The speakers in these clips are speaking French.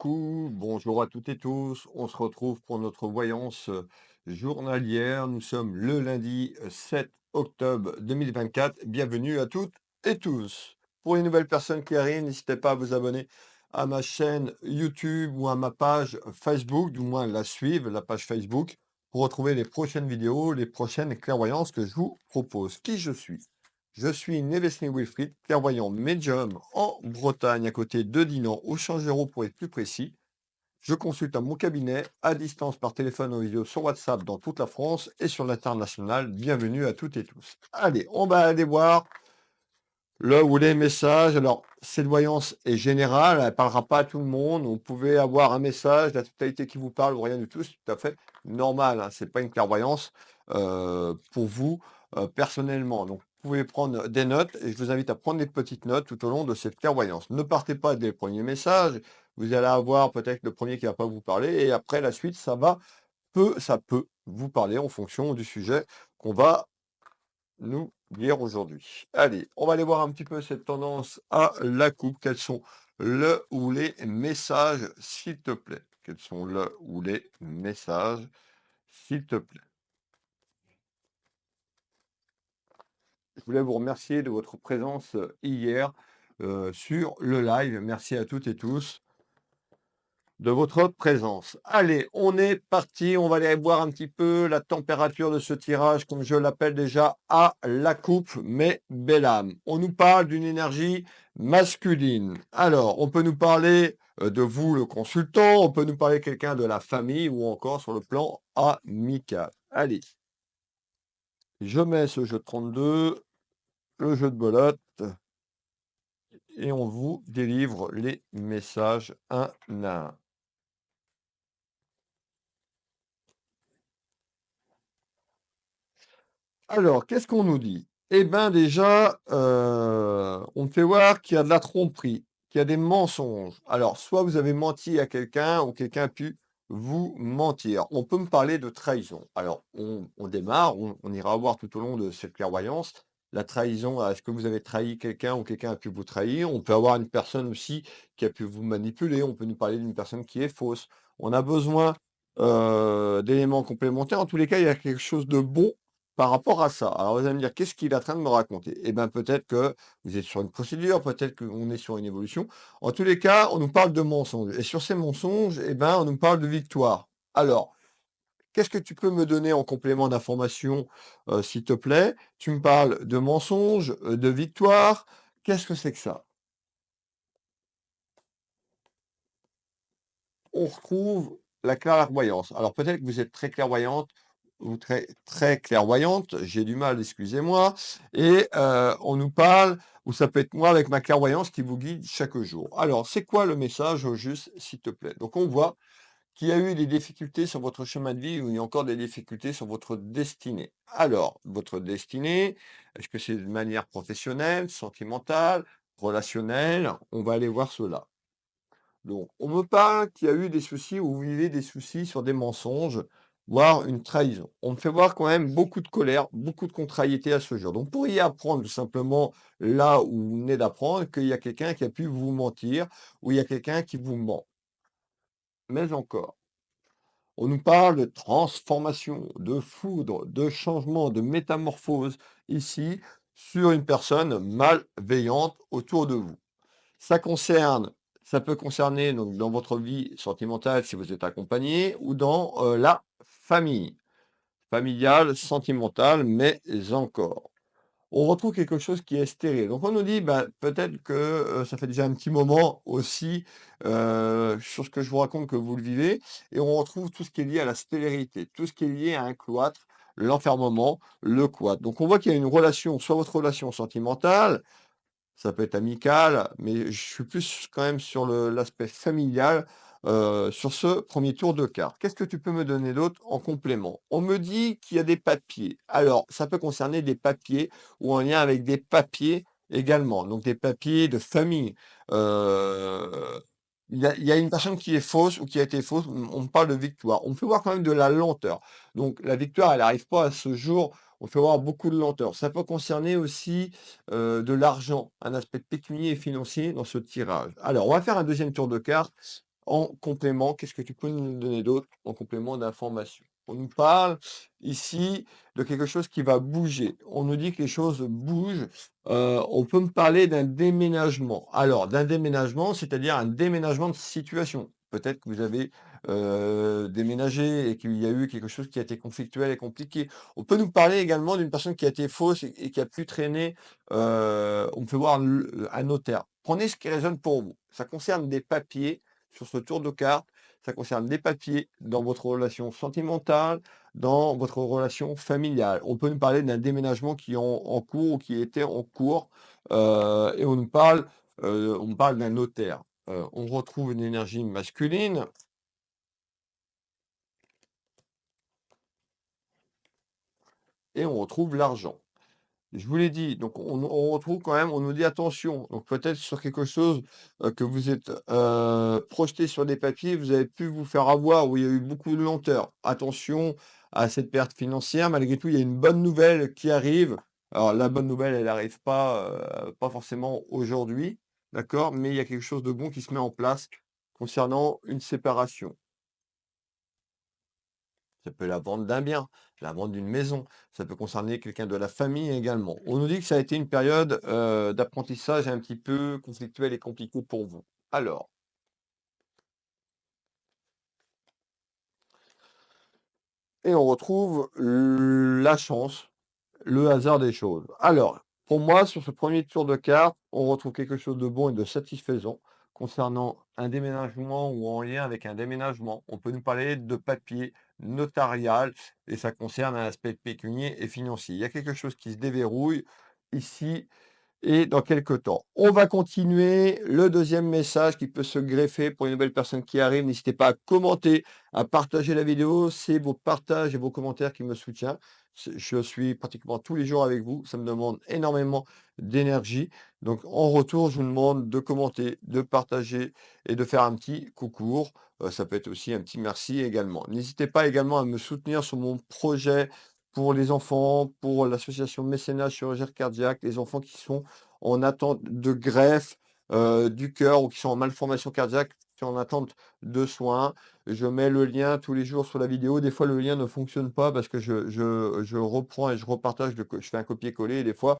Coucou, bonjour à toutes et tous. On se retrouve pour notre voyance journalière. Nous sommes le lundi 7 octobre 2024. Bienvenue à toutes et tous. Pour les nouvelles personnes qui arrivent, n'hésitez pas à vous abonner à ma chaîne YouTube ou à ma page Facebook, du moins la suivre, la page Facebook, pour retrouver les prochaines vidéos, les prochaines clairvoyances que je vous propose. Qui je suis? Je suis Nevesny Wilfried, clairvoyant médium en Bretagne, à côté de Dinan, au Changero pour être plus précis. Je consulte à mon cabinet, à distance par téléphone ou vidéo sur WhatsApp dans toute la France et sur l'international. Bienvenue à toutes et tous. Allez, on va aller voir le ou les messages. Alors, cette voyance est générale, elle ne parlera pas à tout le monde. Vous pouvez avoir un message, la totalité qui vous parle ou rien du tout, c'est tout à fait normal, hein. Ce n'est pas une clairvoyance pour vous personnellement. Donc, vous pouvez prendre des notes et je vous invite à prendre des petites notes tout au long de cette clairvoyance. Ne partez pas dès le premier message. Vous allez avoir peut-être le premier qui ne va pas vous parler et après la suite, ça peut vous parler en fonction du sujet qu'on va nous dire aujourd'hui. Allez, on va aller voir un petit peu cette tendance à la coupe. Quels sont le ou les messages, s'il te plaît? Quels sont le ou les messages, s'il te plaît? Je voulais vous remercier de votre présence hier sur le live. Merci à toutes et tous de votre présence. Allez, on est parti. On va aller voir un petit peu la température de ce tirage, comme je l'appelle déjà, à la coupe, mais belle âme. On nous parle d'une énergie masculine. Alors, on peut nous parler de vous, le consultant, on peut nous parler de quelqu'un de la famille ou encore sur le plan amical. Allez, je mets ce jeu de 32, le jeu de belote, et on vous délivre les messages un à un. Alors, qu'est-ce qu'on nous dit? Eh ben déjà, on me fait voir qu'il y a de la tromperie, qu'il y a des mensonges. Alors, soit vous avez menti à quelqu'un ou quelqu'un a pu vous mentir. On peut me parler de trahison. Alors, on démarre, on ira voir tout au long de cette clairvoyance. La trahison, est-ce que vous avez trahi quelqu'un ou quelqu'un a pu vous trahir? On peut avoir une personne aussi qui a pu vous manipuler. On peut nous parler d'une personne qui est fausse. On a besoin d'éléments complémentaires. En tous les cas, il y a quelque chose de bon par rapport à ça. Alors vous allez me dire: «Qu'est-ce qu'il est en train de me raconter?» Eh ben, peut-être que vous êtes sur une procédure, peut-être qu'on est sur une évolution. En tous les cas, on nous parle de mensonges et sur ces mensonges, eh ben, on nous parle de victoire. Alors, qu'est-ce que tu peux me donner en complément d'information, s'il te plaît? Tu me parles de mensonges, de victoire. Qu'est-ce que c'est que ça? On retrouve la clairvoyance. Alors peut-être que vous êtes très clairvoyante ou très, très clairvoyante, j'ai du mal, excusez-moi, et on nous parle, ou ça peut être moi avec ma clairvoyance qui vous guide chaque jour. Alors, c'est quoi le message au juste, s'il te plaît? Donc on voit qu'il y a eu des difficultés sur votre chemin de vie ou il y a encore des difficultés sur votre destinée. Alors, votre destinée, est-ce que c'est de manière professionnelle, sentimentale, relationnelle? On va aller voir cela. Donc, on me parle qu'il y a eu des soucis ou vous vivez des soucis sur des mensonges, voire une trahison. On me fait voir quand même beaucoup de colère, beaucoup de contrariété à ce jour. Donc, vous pourriez apprendre tout simplement là où vous venez d'apprendre qu'il y a quelqu'un qui a pu vous mentir ou il y a quelqu'un qui vous ment. Mais encore, on nous parle de transformation, de foudre, de changement, de métamorphose ici sur une personne malveillante autour de vous. Ça concerne Ça peut concerner donc dans votre vie sentimentale si vous êtes accompagné ou dans, la famille, familiale, sentimentale, mais encore. On retrouve quelque chose qui est stérile. Donc on nous dit, bah, peut-être que, ça fait déjà un petit moment aussi, sur ce que je vous raconte que vous le vivez et on retrouve tout ce qui est lié à la stérilité, tout ce qui est lié à un cloître, l'enfermement, le cloître. Donc on voit qu'il y a une relation, soit votre relation sentimentale, ça peut être amical, mais je suis plus quand même sur l'aspect familial, sur ce premier tour de cartes. Qu'est-ce que tu peux me donner d'autre en complément? On me dit qu'il y a des papiers. Alors, ça peut concerner des papiers ou en lien avec des papiers également, donc des papiers de famille. Heu, il y a une personne qui est fausse ou qui a été fausse, on me parle de victoire. On me fait voir quand même de la lenteur. Donc la victoire, elle arrive pas à ce jour, on fait voir beaucoup de lenteur. Ça peut concerner aussi de l'argent, un aspect pécunier et financier dans ce tirage. Alors, on va faire un deuxième tour de cartes En complément, qu'est-ce que tu peux nous donner d'autre en complément d'information? On nous parle ici de quelque chose qui va bouger. On nous dit que les choses bougent. On peut me parler d'un déménagement. Alors, d'un déménagement, c'est-à-dire un déménagement de situation. Peut-être que vous avez déménagé et qu'il y a eu quelque chose qui a été conflictuel et compliqué. On peut nous parler également d'une personne qui a été fausse et qui a pu traîner. On peut voir un notaire. Prenez ce qui résonne pour vous. Ça concerne des papiers sur ce tour de cartes. Ça concerne les papiers dans votre relation sentimentale, dans votre relation familiale. On peut nous parler d'un déménagement qui est en cours ou qui était en cours, et on nous parle d'un notaire. On retrouve une énergie masculine et on retrouve l'argent. Je vous l'ai dit, donc on retrouve quand même, on nous dit attention, donc peut-être sur quelque chose que vous êtes projeté sur des papiers, vous avez pu vous faire avoir, où il y a eu beaucoup de lenteur. Attention à cette perte financière, malgré tout, il y a une bonne nouvelle qui arrive. Alors la bonne nouvelle, elle n'arrive pas forcément aujourd'hui, d'accord, mais il y a quelque chose de bon qui se met en place concernant une séparation. Ça peut être la vente d'un bien, la vente d'une maison, ça peut concerner quelqu'un de la famille également. On nous dit que ça a été une période, d'apprentissage un petit peu conflictuelle et compliquée pour vous. Alors, et on retrouve la chance, le hasard des choses. Alors, pour moi, sur ce premier tour de cartes, on retrouve quelque chose de bon et de satisfaisant concernant un déménagement ou en lien avec un déménagement. On peut nous parler de papier notarial et ça concerne un aspect pécunier et financier. Il y a quelque chose qui se déverrouille ici et dans quelques temps. On va continuer. Le deuxième message qui peut se greffer pour une nouvelle personne qui arrive, n'hésitez pas à commenter, à partager la vidéo. C'est vos partages et vos commentaires qui me soutiennent. Je suis pratiquement tous les jours avec vous. Ça me demande énormément d'énergie. Donc en retour, je vous demande de commenter, de partager et de faire un petit coucou. Ça peut être aussi un petit merci également. N'hésitez pas également à me soutenir sur mon projet pour les enfants, pour l'association Mécénat Chirurgie Cardiaque, les enfants qui sont en attente de greffe du cœur ou qui sont en malformation cardiaque, qui sont en attente de soins. Je mets le lien tous les jours sur la vidéo. Des fois, le lien ne fonctionne pas parce que je reprends et je repartage, je fais un copier-coller et des fois,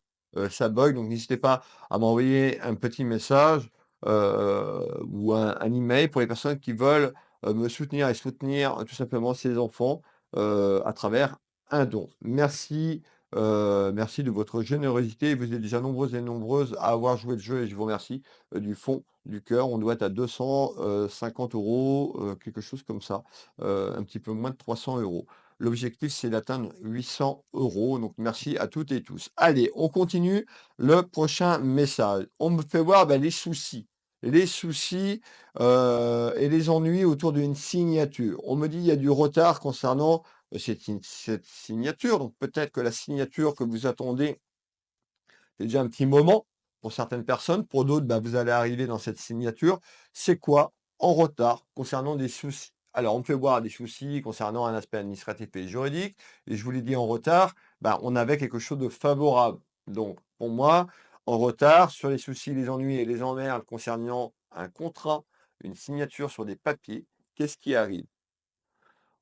ça bug. Donc, n'hésitez pas à m'envoyer un petit message ou un email pour les personnes qui veulent me soutenir et soutenir tout simplement ces enfants à travers un don. Merci, merci de votre générosité. Vous êtes déjà nombreuses et nombreuses à avoir joué le jeu et je vous remercie, du fond du cœur. On doit être à 250 €, quelque chose comme ça, un petit peu moins de 300 €. L'objectif, c'est d'atteindre 800 €, donc merci à toutes et tous. Allez, on continue le prochain message. On me fait voir, bah, les soucis, et les ennuis autour d'une signature. On me dit: «Il y a du retard concernant cette signature». Donc peut-être que la signature que vous attendez, c'est déjà un petit moment pour certaines personnes. Pour d'autres, bah, vous allez arriver dans cette signature. C'est quoi? En retard concernant des soucis. Alors, on peut voir des soucis concernant un aspect administratif et juridique. Et je vous l'ai dit en retard, bah, on avait quelque chose de favorable. Donc, pour moi, en retard sur les soucis, les ennuis et les emmerdes concernant un contrat, une signature sur des papiers, qu'est-ce qui arrive?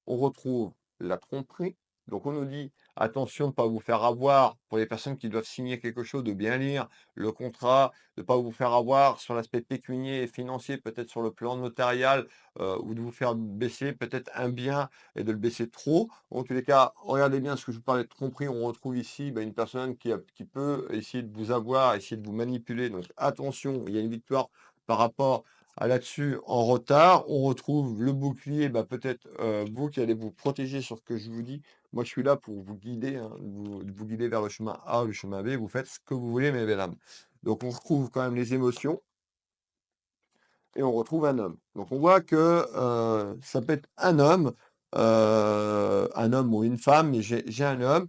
On retrouve la tromperie. Donc on nous dit attention de ne pas vous faire avoir pour les personnes qui doivent signer quelque chose, de bien lire le contrat, de ne pas vous faire avoir sur l'aspect pécunier et financier, peut-être sur le plan notarial, ou de vous faire baisser peut-être un bien et de le baisser trop. En tous les cas, regardez bien ce que je vous parlais de tromperie. On retrouve ici bah, une personne qui peut essayer de vous avoir, essayer de vous manipuler. Donc attention, il y a une victoire par rapport là-dessus en retard. On retrouve le bouclier, bah, peut-être vous qui allez vous protéger sur ce que je vous dis. Moi, je suis là pour vous guider, hein, vous guider vers le chemin A ou le chemin B. Vous faites ce que vous voulez, mes belles âmes. Donc, on retrouve quand même les émotions et on retrouve un homme. Donc, on voit que ça peut être un homme ou une femme, mais j'ai un homme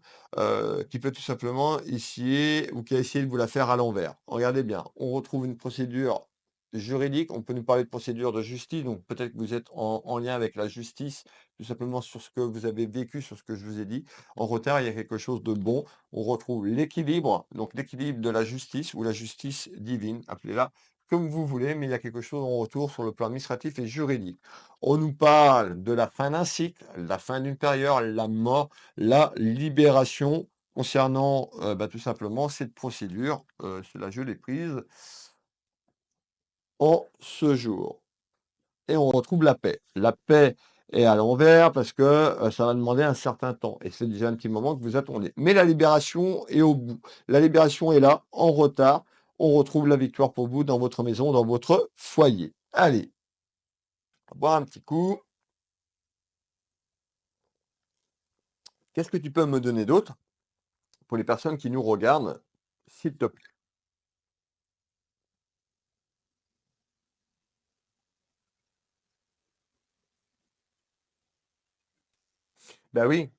qui peut tout simplement essayer ou qui a essayé de vous la faire à l'envers. Regardez bien, on retrouve une procédure juridique, on peut nous parler de procédure de justice, donc peut-être que vous êtes en lien avec la justice, tout simplement sur ce que vous avez vécu, sur ce que je vous ai dit. En retard, il y a quelque chose de bon. On retrouve l'équilibre, donc l'équilibre de la justice ou la justice divine, appelez-la comme vous voulez, mais il y a quelque chose en retour sur le plan administratif et juridique. On nous parle de la fin d'un cycle, la fin d'une période, la mort, la libération concernant, tout simplement cette procédure. Cela je l'ai prise en ce jour. Et on retrouve la paix. La paix est à l'envers parce que, ça va demander un certain temps et c'est déjà un petit moment que vous attendez. Mais la libération est au bout. La libération est là, en retard. On retrouve la victoire pour vous dans votre maison, dans votre foyer. Allez, on va boire un petit coup. Qu'est-ce que tu peux me donner d'autre pour les personnes qui nous regardent, s'il te plaît? Bah oui.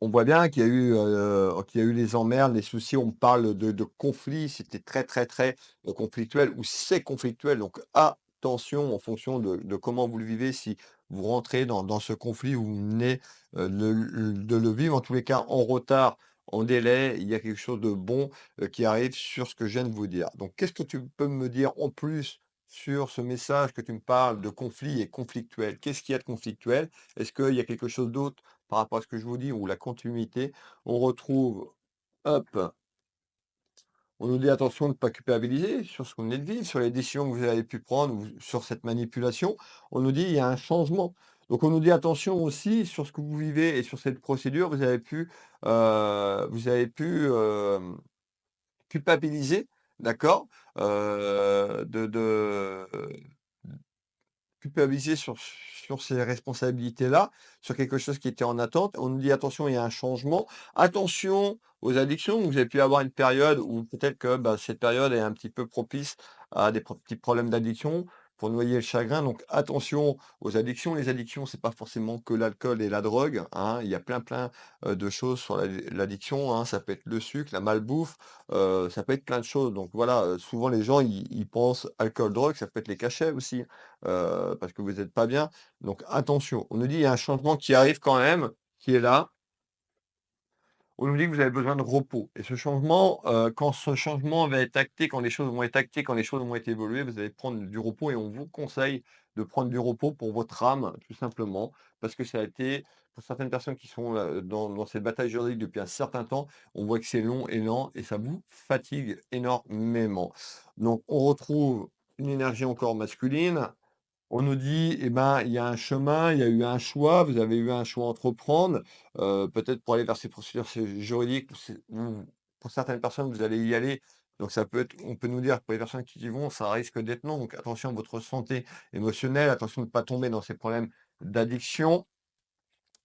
On voit bien qu'il y a eu les emmerdes, les soucis, on parle de conflits, c'était très, très, très, conflictuel ou c'est conflictuel donc attention en fonction de comment vous le vivez, si vous rentrez dans ce conflit ou vous venez, de le vivre, en tous les cas en retard, en délai, il y a quelque chose de bon, qui arrive sur ce que je viens de vous dire. Donc qu'est-ce que tu peux me dire en plus sur ce message que tu me parles de conflit et conflictuel? Qu'est-ce qu'il y a de conflictuel? Est-ce qu'il y a quelque chose d'autre par rapport à ce que je vous dis, ou la continuité, on retrouve, hop, on nous dit attention de ne pas culpabiliser sur ce qu'on venait de vivre, sur les décisions que vous avez pu prendre ou sur cette manipulation. On nous dit il y a un changement. Donc on nous dit attention aussi sur ce que vous vivez et sur cette procédure, vous avez pu culpabiliser, d'accord, de culpabiliser sur ces responsabilités-là, sur quelque chose qui était en attente. On nous dit: «Attention, il y a un changement. Attention aux addictions». Vous avez pu avoir une période où peut-être que, cette période est un petit peu propice à des petits problèmes d'addiction pour noyer le chagrin. Donc attention aux addictions. Les addictions, c'est pas forcément que l'alcool et la drogue, hein. Il y a plein, plein, de choses sur l'addiction, hein. Ça peut être le sucre, la malbouffe, ça peut être plein de choses. Donc voilà, souvent les gens, ils pensent alcool, drogue, ça peut être les cachets aussi, parce que vous n'êtes pas bien. Donc attention, on nous dit: «Il y a un changement qui arrive quand même, qui est là». On nous dit que vous avez besoin de repos et ce changement, quand ce changement va être acté, quand les choses vont être actées, quand les choses vont être évoluées, vous allez prendre du repos et on vous conseille de prendre du repos pour votre âme, tout simplement. Parce que ça a été pour certaines personnes qui sont, dans cette bataille juridique depuis un certain temps, on voit que c'est long et lent et ça vous fatigue énormément. Donc on retrouve une énergie encore masculine. On nous dit: «Eh ben, il y a un chemin, il y a eu un choix, vous avez eu un choix à entreprendre, peut-être pour aller vers ces procédures juridiques ou pour certaines personnes, vous allez y aller». Donc ça peut être on peut nous dire que pour les personnes qui y vont, ça risque d'être non, donc attention à votre santé émotionnelle, attention de ne pas tomber dans ces problèmes d'addiction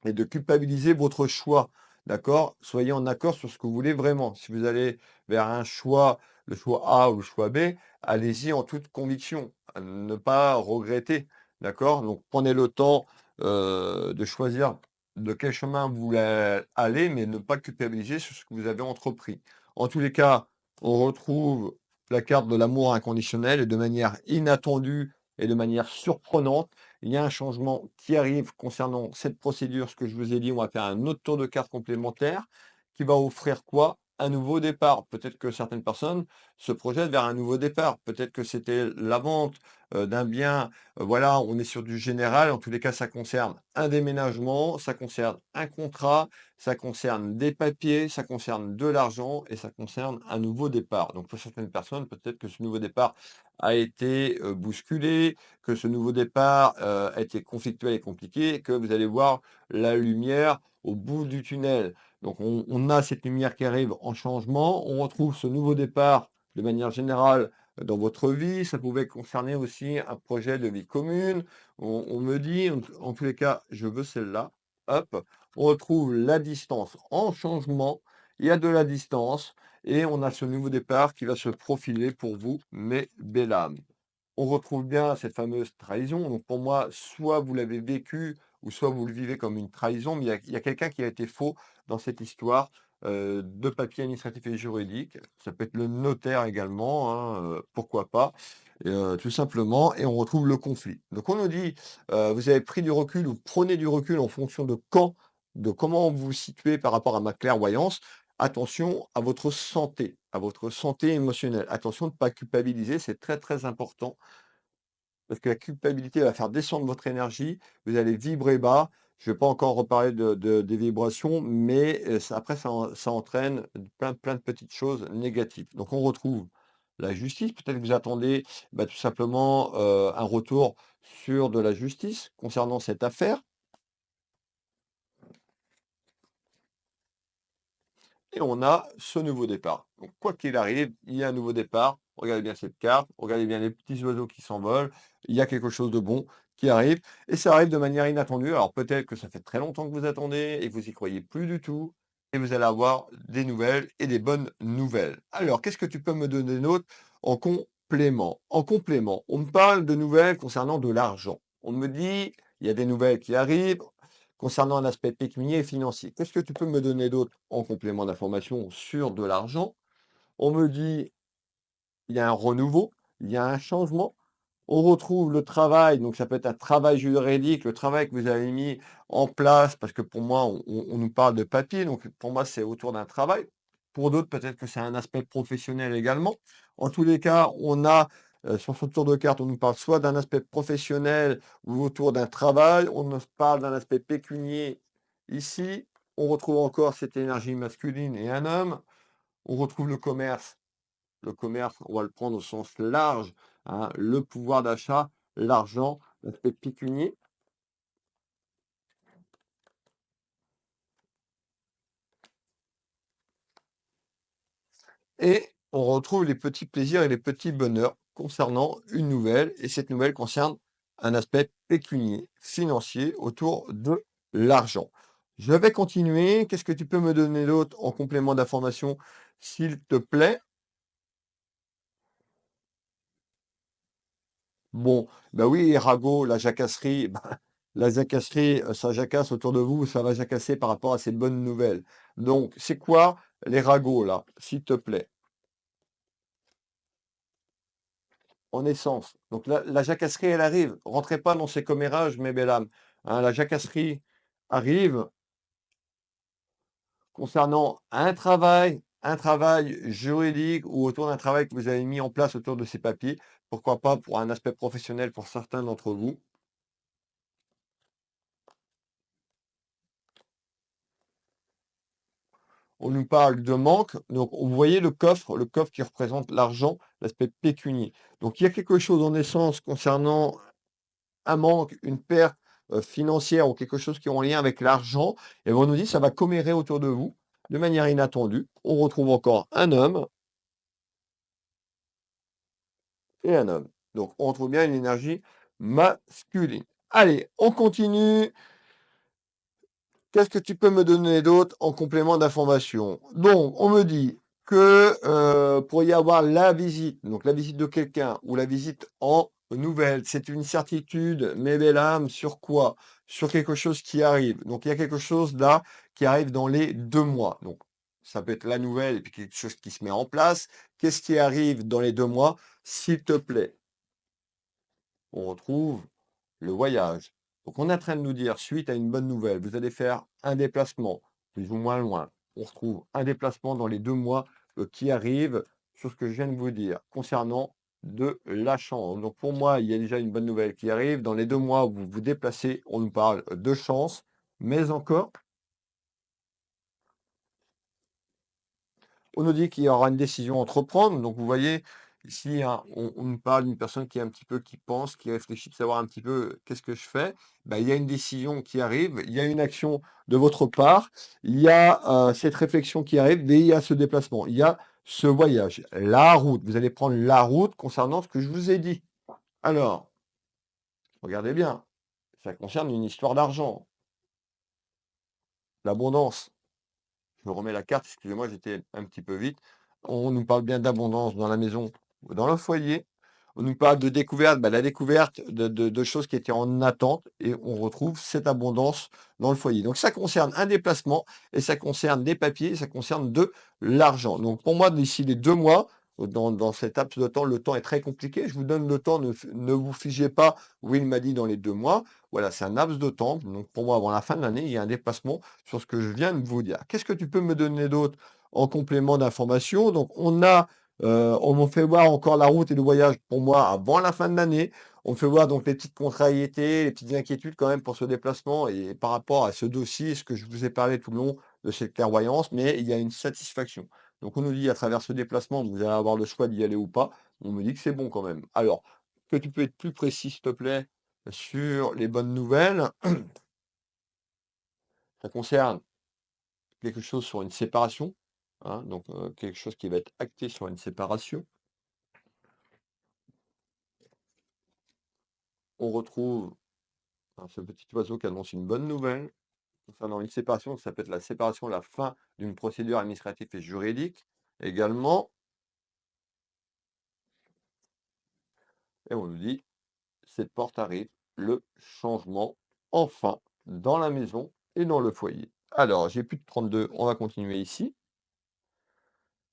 et de culpabiliser votre choix, d'accord? Soyez en accord sur ce que vous voulez vraiment. Si vous allez vers un choix, le choix A ou le choix B, allez-y en toute conviction, à ne pas regretter, d'accord? Donc prenez le temps, de choisir de quel chemin vous voulez aller, mais ne pas culpabiliser sur ce que vous avez entrepris. En tous les cas, on retrouve la carte de l'amour inconditionnel et de manière inattendue et de manière surprenante, il y a un changement qui arrive concernant cette procédure, ce que je vous ai dit, on va faire un autre tour de carte complémentaire qui va offrir quoi? Un nouveau départ. Peut-être que certaines personnes se projettent vers un nouveau départ. Peut-être que c'était la vente, d'un bien, voilà, on est sur du général. En tous les cas, ça concerne un déménagement, ça concerne un contrat, ça concerne des papiers, ça concerne de l'argent et ça concerne un nouveau départ. Donc pour certaines personnes, peut-être que ce nouveau départ a été, bousculé, que ce nouveau départ, a été conflictuel et compliqué, que vous allez voir la lumière au bout du tunnel. Donc on a cette lumière qui arrive en changement, on retrouve ce nouveau départ de manière générale dans votre vie. Ça pouvait concerner aussi un projet de vie commune. On me dit, en tous les cas, je veux celle-là. Hop, on retrouve la distance en changement. Il y a de la distance et on a ce nouveau départ qui va se profiler pour vous, mes belles âmes. On retrouve bien cette fameuse trahison. Donc pour moi, soit vous l'avez vécu ou soit vous le vivez comme une trahison, mais il y a quelqu'un qui a été faux dans cette histoire, de papier administratif et juridique. Ça peut être le notaire également, hein, pourquoi pas? Et tout simplement et on retrouve le conflit. Donc on nous dit, vous avez pris du recul ou prenez du recul en fonction de comment vous vous situez par rapport à ma clairvoyance. attention à votre santé émotionnelle. Attention de ne pas culpabiliser, c'est très, très important parce que la culpabilité va faire descendre votre énergie, vous allez vibrer bas. Je ne vais pas encore reparler des vibrations, mais après, ça entraîne plein de petites choses négatives. Donc, on retrouve la justice. Peut-être que vous attendez bah, tout simplement un retour sur de la justice concernant cette affaire. Et on a ce nouveau départ. Donc, quoi qu'il arrive, il y a un nouveau départ. Regardez bien cette carte, regardez bien les petits oiseaux qui s'envolent. Il y a quelque chose de bon qui arrive et ça arrive de manière inattendue. Alors peut-être que ça fait très longtemps que vous attendez et que vous y croyez plus du tout et vous allez avoir des nouvelles et des bonnes nouvelles. Alors, qu'est-ce que tu peux me donner d'autre en complément? En complément, on me parle de nouvelles concernant de l'argent. On me dit, il y a des nouvelles qui arrivent, concernant un aspect pécunier et financier. Qu'est-ce que tu peux me donner d'autre en complément d'information sur de l'argent? On me dit, il y a un renouveau, il y a un changement. On retrouve le travail, donc ça peut être un travail juridique, le travail que vous avez mis en place, parce que pour moi, on nous parle de papier, donc pour moi, c'est autour d'un travail. Pour d'autres, peut-être que c'est un aspect professionnel également. En tous les cas, on a, sur ce tour de carte, on nous parle soit d'un aspect professionnel ou autour d'un travail, on nous parle d'un aspect pécunier ici. On retrouve encore cette énergie masculine et un homme. On retrouve le commerce. Le commerce, on va le prendre au sens large, hein, le pouvoir d'achat, l'argent, l'aspect pécunier. Et on retrouve les petits plaisirs et les petits bonheurs concernant une nouvelle. Et cette nouvelle concerne un aspect pécunier, financier, autour de l'argent. Je vais continuer. Qu'est-ce que tu peux me donner d'autre en complément d'information, s'il te plaît? Bon, bah oui, ragot, la jacasserie, bah, la jacasserie, ça jacasse autour de vous, ça va jacasser par rapport à ces bonnes nouvelles. Donc, c'est quoi les ragots là, s'il te plaît, en essence? Donc la jacasserie, elle arrive. Rentrez pas dans ces commérages, mes belles âmes. Hein, la jacasserie arrive concernant un travail juridique ou autour d'un travail que vous avez mis en place autour de ces papiers. Pourquoi pas pour un aspect professionnel pour certains d'entre vous. On nous parle de manque, donc vous voyez le coffre qui représente l'argent, l'aspect pécunier. Donc il y a quelque chose en essence concernant un manque, une perte financière ou quelque chose qui est en lien avec l'argent, et on nous dit ça va commérer autour de vous de manière inattendue. On retrouve encore un homme et un homme. Donc on retrouve bien une énergie masculine. Allez, on continue. Qu'est-ce que tu peux me donner d'autre en complément d'information? Donc, on me dit que pour y avoir la visite, donc la visite de quelqu'un ou la visite en nouvelle, c'est une certitude, mes belles âmes, sur quoi? Sur quelque chose qui arrive. Donc, il y a quelque chose là qui arrive dans les 2 mois. Donc, ça peut être la nouvelle et puis quelque chose qui se met en place. Qu'est-ce qui arrive dans les 2 mois, s'il te plaît? On retrouve le voyage. Donc on est en train de nous dire, suite à une bonne nouvelle, vous allez faire un déplacement, plus ou moins loin. On retrouve un déplacement dans les 2 mois qui arrivent sur ce que je viens de vous dire concernant de la chance. Donc pour moi, il y a déjà une bonne nouvelle qui arrive. Dans les 2 mois où vous vous déplacez, on nous parle de chance, mais encore, on nous dit qu'il y aura une décision à entreprendre. Donc, vous voyez, ici, hein, on nous parle d'une personne qui est un petit peu, qui pense, qui réfléchit, de savoir un petit peu qu'est-ce que je fais. Ben, il y a une décision qui arrive, il y a une action de votre part, il y a cette réflexion qui arrive, et il y a ce déplacement, il y a ce voyage, la route. Vous allez prendre la route concernant ce que je vous ai dit. Alors, regardez bien, ça concerne une histoire d'argent, l'abondance. Je remets la carte, excusez-moi, j'étais un petit peu vite. On nous parle bien d'abondance dans la maison, dans le foyer. On nous parle de découverte, bah, la découverte de choses qui étaient en attente et on retrouve cette abondance dans le foyer. Donc ça concerne un déplacement et ça concerne des papiers, ça concerne de l'argent. Donc pour moi, d'ici les 2 mois, dans cet laps de temps, le temps est très compliqué. Je vous donne le temps, ne vous figez pas. Will m'a dit dans les 2 mois. Voilà, c'est un laps de temps. Donc pour moi, avant la fin de l'année, il y a un déplacement sur ce que je viens de vous dire. Qu'est-ce que tu peux me donner d'autre en complément d'information. Donc on me fait voir encore la route et le voyage pour moi avant la fin de l'année. On me fait voir donc les petites contrariétés, les petites inquiétudes quand même pour ce déplacement et par rapport à ce dossier, ce que je vous ai parlé tout le long de cette clairvoyance, mais il y a une satisfaction. Donc on nous dit à travers ce déplacement, vous allez avoir le choix d'y aller ou pas. On me dit que c'est bon quand même. Alors, que tu peux être plus précis, s'il te plaît, sur les bonnes nouvelles? Ça concerne quelque chose sur une séparation, hein, donc quelque chose qui va être acté sur une séparation. On retrouve, hein, ce petit oiseau qui annonce une bonne nouvelle concernant une séparation. Ça peut être la séparation, la fin d'une procédure administrative et juridique également. Et on nous dit, cette porte arrive, le changement, enfin, dans la maison et dans le foyer. Alors, j'ai plus de 32, on va continuer ici.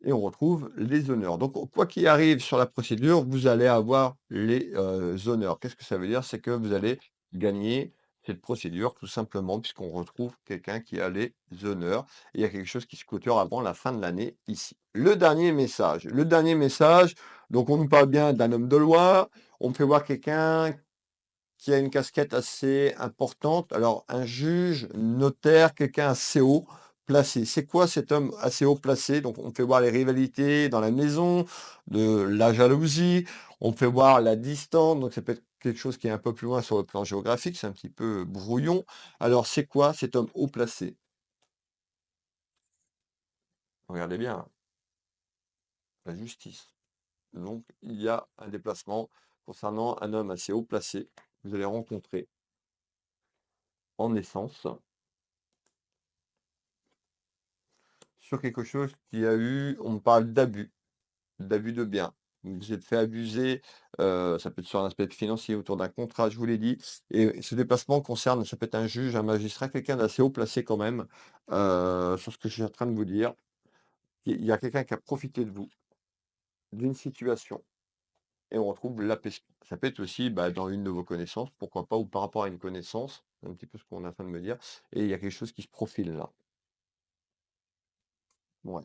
Et on retrouve les honneurs. Donc, quoi qu'il arrive sur la procédure, vous allez avoir les honneurs. Qu'est-ce que ça veut dire? C'est que vous allez gagner cette procédure, tout simplement, puisqu'on retrouve quelqu'un qui a les honneurs. Et il y a quelque chose qui se clôture avant la fin de l'année ici. Le dernier message. Le dernier message, donc on nous parle bien d'un homme de loi. On me fait voir quelqu'un qui a une casquette assez importante. Alors, un juge, notaire, quelqu'un assez haut placé. C'est quoi cet homme assez haut placé? Donc, on fait voir les rivalités dans la maison, de la jalousie, on fait voir la distance, donc ça peut être quelque chose qui est un peu plus loin sur le plan géographique, c'est un petit peu brouillon. Alors, c'est quoi cet homme haut placé? Regardez bien, hein, la justice. Donc, il y a un déplacement concernant un homme assez haut placé que vous allez rencontrer en naissance. Sur quelque chose qui a eu, on me parle d'abus de biens. Vous êtes fait abuser, ça peut être sur un aspect financier, autour d'un contrat, je vous l'ai dit. Et ce déplacement concerne, ça peut être un juge, un magistrat, quelqu'un d'assez haut placé quand même, sur ce que je suis en train de vous dire. Il y a quelqu'un qui a profité de vous, d'une situation, et on retrouve l'apaisement. Ça peut être aussi bah, dans une de vos connaissances, pourquoi pas, ou par rapport à une connaissance, un petit peu ce qu'on est en train de me dire, et il y a quelque chose qui se profile là. Ouais.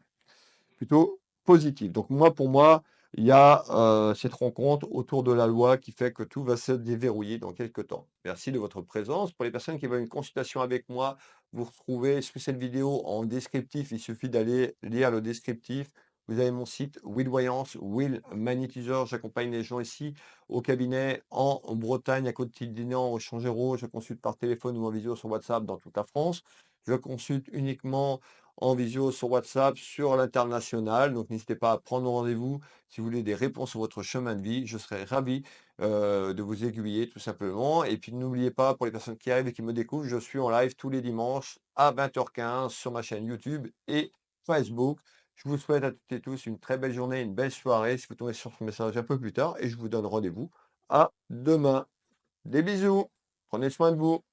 Plutôt positif. Donc moi, pour moi, il y a cette rencontre autour de la loi qui fait que tout va se déverrouiller dans quelques temps. Merci de votre présence. Pour les personnes qui veulent une consultation avec moi, vous retrouvez sous cette vidéo en descriptif. Il suffit d'aller lire le descriptif. Vous avez mon site Will Voyance, Will Magnétiseur. J'accompagne les gens ici au cabinet en Bretagne, à Côte-Dinant, au Changéro. Je consulte par téléphone ou en visio sur WhatsApp dans toute la France. Je consulte uniquement en visio sur WhatsApp, sur l'international. Donc n'hésitez pas à prendre rendez-vous si vous voulez des réponses sur votre chemin de vie. Je serai ravi de vous aiguiller tout simplement. Et puis n'oubliez pas, pour les personnes qui arrivent et qui me découvrent, je suis en live tous les dimanches à 20h15 sur ma chaîne YouTube et Facebook. Je vous souhaite à toutes et tous une très belle journée, une belle soirée. Si vous tombez sur ce message un peu plus tard, et je vous donne rendez-vous à demain. Des bisous. Prenez soin de vous.